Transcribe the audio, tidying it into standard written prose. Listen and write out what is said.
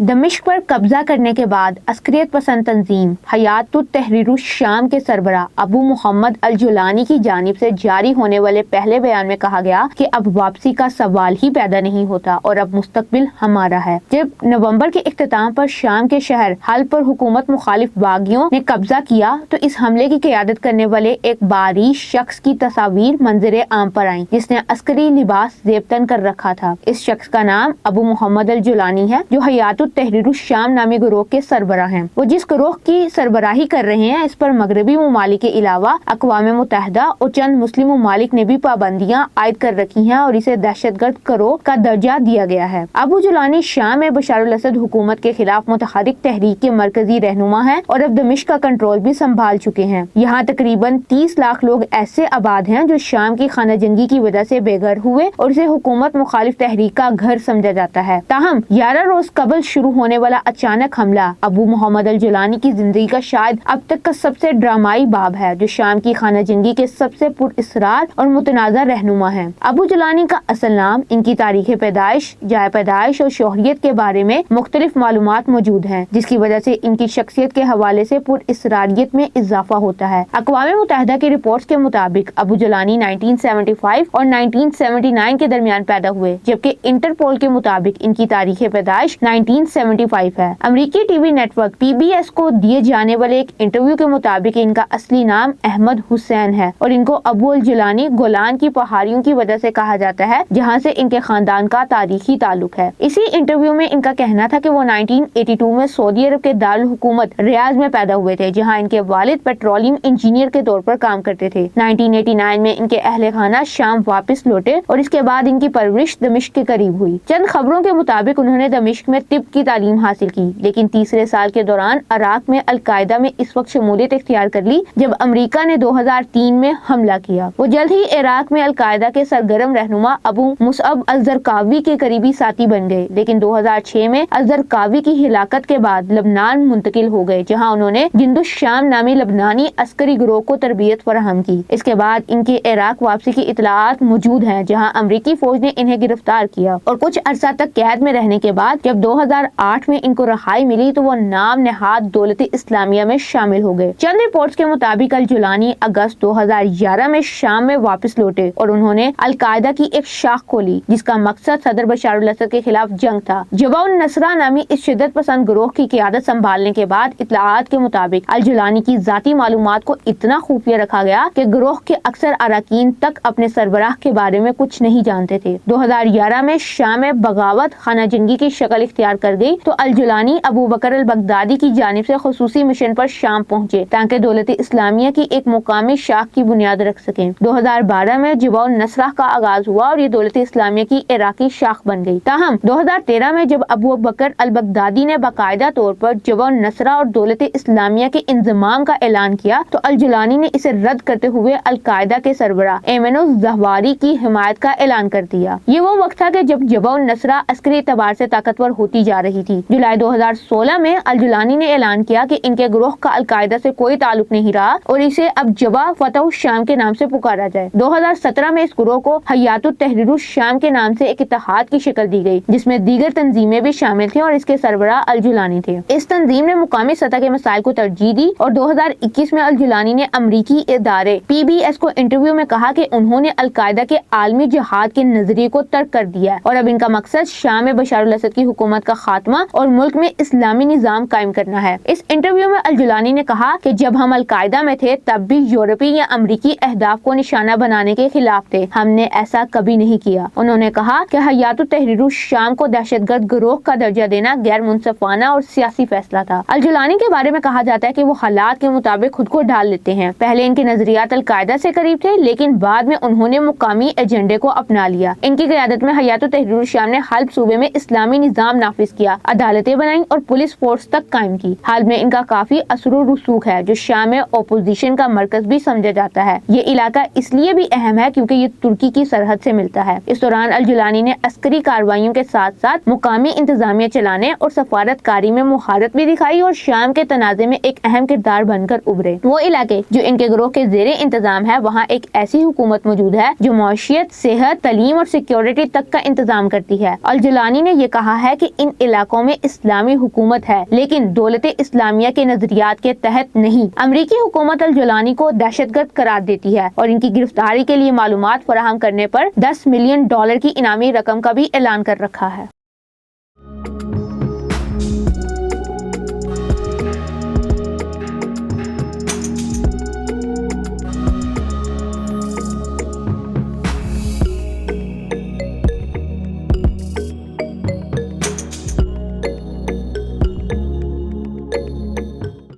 دمشق پر قبضہ کرنے کے بعد عسکریت پسند تنظیم حیات التحریر الشام کے سربراہ ابو محمد الجولانی کی جانب سے جاری ہونے والے پہلے بیان میں کہا گیا کہ اب واپسی کا سوال ہی پیدا نہیں ہوتا اور اب مستقبل ہمارا ہے۔ جب نومبر کے اختتام پر شام کے شہر حلب پر حکومت مخالف باغیوں نے قبضہ کیا تو اس حملے کی قیادت کرنے والے ایک باری شخص کی تصاویر منظر عام پر آئیں جس نے عسکری لباس زیب تن کر رکھا تھا۔ اس شخص کا نام ابو محمد الجولانی ہے جو حیات التحریر الشام نامی گروہ کے سربراہ ہیں۔ وہ جس گروہ کی سربراہی کر رہے ہیں اس پر مغربی ممالک کے علاوہ اقوام متحدہ اور چند مسلم ممالک نے بھی پابندیاں عائد کر رکھی ہیں اور اسے دہشت گرد گروہ کا درجہ دیا گیا ہے۔ ابو جولانی شام میں بشار الاسد حکومت کے خلاف متحرک تحریک کے مرکزی رہنما ہیں اور اب دمشق کا کنٹرول بھی سنبھال چکے ہیں۔ یہاں تقریباً 30 لاکھ لوگ ایسے آباد ہیں جو شام کی خانہ جنگی کی وجہ سے بے گھر ہوئے اور اسے حکومت مخالف تحریک کا گھر سمجھا جاتا ہے۔ تاہم 11 روز قبل شروع ہونے والا اچانک حملہ ابو محمد الجولانی کی زندگی کا شاید اب تک کا سب سے ڈرامائی باب ہے جو شام کی خانہ جنگی کے سب سے پر اسرار اور متنازع رہنما ہے۔ ابو جولانی کا اصل نام، ان کی تاریخ پیدائش، جائے پیدائش اور شہریت کے بارے میں مختلف معلومات موجود ہیں جس کی وجہ سے ان کی شخصیت کے حوالے سے پر اسراریت میں اضافہ ہوتا ہے۔ اقوام متحدہ کی رپورٹس کے مطابق ابو جولانی 1975 اور 1979 کے درمیان پیدا ہوئے جبکہ انٹرپول کے مطابق ان کی تاریخ پیدائش 1975 ہے۔ امریکی TV network PBS کو دیے جانے والے ایک انٹرویو کے مطابق ان کا اصلی نام احمد حسین ہے اور ان کو ابو الجولانی گولان کی پہاڑیوں کی وجہ سے کہا جاتا ہے جہاں سے ان کے خاندان کا تاریخی تعلق ہے۔ اسی انٹرویو میں ان کا کہنا تھا کہ وہ 1982 میں سعودی عرب کے دارالحکومت ریاض میں پیدا ہوئے تھے جہاں ان کے والد پیٹرولیم انجینئر کے طور پر کام کرتے تھے۔ 1989 میں ان کے اہل خانہ شام واپس لوٹے اور اس کے بعد ان کی پرورش دمشق کے قریب ہوئی۔ چند خبروں کے مطابق انہوں نے دمشق میں طب کی تعلیم حاصل کی لیکن تیسرے سال کے دوران عراق میں القاعدہ میں اس وقت شمولیت اختیار کر لی جب امریکہ نے 2003 میں حملہ کیا۔ وہ جلد ہی عراق میں القاعدہ کے سرگرم رہنما ابو مصعب الزرقاوی کے قریبی ساتھی بن گئے لیکن 2006 میں الزرقاوی کی ہلاکت کے بعد لبنان منتقل ہو گئے جہاں انہوں نے جند الشام نامی لبنانی عسکری گروہ کو تربیت فراہم کی۔ اس کے بعد ان کے عراق واپسی کی اطلاعات موجود ہیں جہاں امریکی فوج نے انہیں گرفتار کیا اور کچھ عرصہ تک قید میں رہنے کے بعد جب 2008 میں ان کو رہائی ملی تو وہ نام نہاد دولت اسلامیہ میں شامل ہو گئے۔ چند رپورٹس کے مطابق الجولانی اگست 2011 میں شام میں واپس لوٹے اور انہوں نے القاعدہ کی ایک شاخ کھولی جس کا مقصد صدر بشار الاسد کے خلاف جنگ تھا۔ جبہہ النصرہ نامی اس شدت پسند گروہ کی قیادت سنبھالنے کے بعد اطلاعات کے مطابق الجولانی کی ذاتی معلومات کو اتنا خفیہ رکھا گیا کہ گروہ کے اکثر اراکین تک اپنے سربراہ کے بارے میں کچھ نہیں جانتے تھے۔ 2011 میں شام میں بغاوت خانہ جنگی کی شکل اختیار کر گئی تو الجولانی ابو بکر البغدادی کی جانب سے خصوصی مشن پر شام پہنچے تاکہ دولت اسلامیہ کی ایک مقامی شاخ کی بنیاد رکھ سکیں۔ 2012 میں جبہہ النصرہ کا آغاز ہوا اور یہ دولت اسلامیہ کی عراقی شاخ بن گئی۔ تاہم 2013 میں جب ابو بکر البغدادی نے باقاعدہ طور پر جبہہ النصرہ اور دولت اسلامیہ کے انضمام کا اعلان کیا تو الجولانی نے اسے رد کرتے ہوئے القاعدہ کے سربراہ ایمن الظواہری کی حمایت کا اعلان کر دیا۔ یہ وہ وقت تھا کہ جب جبہہ النصرہ عسکری اعتبار سے طاقتور ہوتی جا رہی تھی۔ جولائی 2016 میں الجولانی نے اعلان کیا کہ ان کے گروہ کا القاعدہ سے کوئی تعلق نہیں رہا اور اسے اب جبہہ فتح الشام کے نام سے پکارا جائے۔ 2017 میں اس گروہ کو حیات التحریر الشام کے نام سے ایک اتحاد کی شکل دی گئی جس میں دیگر تنظیمیں بھی شامل تھیں اور اس کے سربراہ الجولانی تھے۔ اس تنظیم نے مقامی سطح کے مسائل کو ترجیح دی اور 2021 میں الجولانی نے امریکی ادارے PBS کو انٹرویو میں کہا کہ انہوں نے القاعدہ کے عالمی جہاد کے نظریے کو ترک کر دیا ہے اور اب ان کا مقصد شام میں بشار الاسد کی حکومت کا خاتمہ اور ملک میں اسلامی نظام قائم کرنا ہے۔ اس انٹرویو میں الجولانی نے کہا کہ جب ہم القاعدہ میں تھے تب بھی یورپی یا امریکی اہداف کو نشانہ بنانے کے خلاف تھے، ہم نے ایسا کبھی نہیں کیا۔ انہوں نے کہا کہ حیات التحریر الشام کو دہشت گرد گروہ کا درجہ دینا غیر منصفانہ اور سیاسی فیصلہ تھا۔ الجولانی کے بارے میں کہا جاتا ہے کہ وہ حالات کے مطابق خود کو ڈھال لیتے ہیں۔ پہلے ان کے نظریات القاعدہ سے قریب تھے لیکن بعد میں انہوں نے مقامی ایجنڈے کو اپنا لیا۔ ان کی قیادت میں حیات التحریر الشام نے حلب صوبے میں اسلامی نظام نافذ کیا، عدالتیں بنائیں اور پولیس فورس تک قائم کی۔ حلب میں ان کا کافی اثر و رسوخ ہے جو شام میں اپوزیشن کا مرکز بھی سمجھا جاتا ہے۔ یہ علاقہ اس لیے بھی اہم ہے کیونکہ یہ ترکی کی سرحد سے ملتا ہے۔ اس دوران الجولانی نے عسکری کارروائیوں کے ساتھ ساتھ مقامی انتظامیہ چلانے اور سفارت کاری میں مہارت بھی دکھائی اور شام کے تنازع میں ایک اہم کردار بن کر ابھرے۔ وہ علاقے جو ان کے گروہ کے زیر انتظام ہے وہاں ایک ایسی حکومت موجود ہے جو معیشت، صحت، تعلیم اور سیکیورٹی تک کا انتظام کرتی ہے۔ الجولانی نے یہ کہا ہے کہ ان علاقوں میں اسلامی حکومت ہے لیکن دولت اسلامیہ کے نظریات کے تحت نہیں۔ امریکی حکومت الجولانی کو دہشت گرد قرار دیتی ہے اور ان کی گرفتاری کے لیے معلومات فراہم کرنے پر $10 ملین کی انعامی رقم کا بھی اعلان کر رکھا ہے۔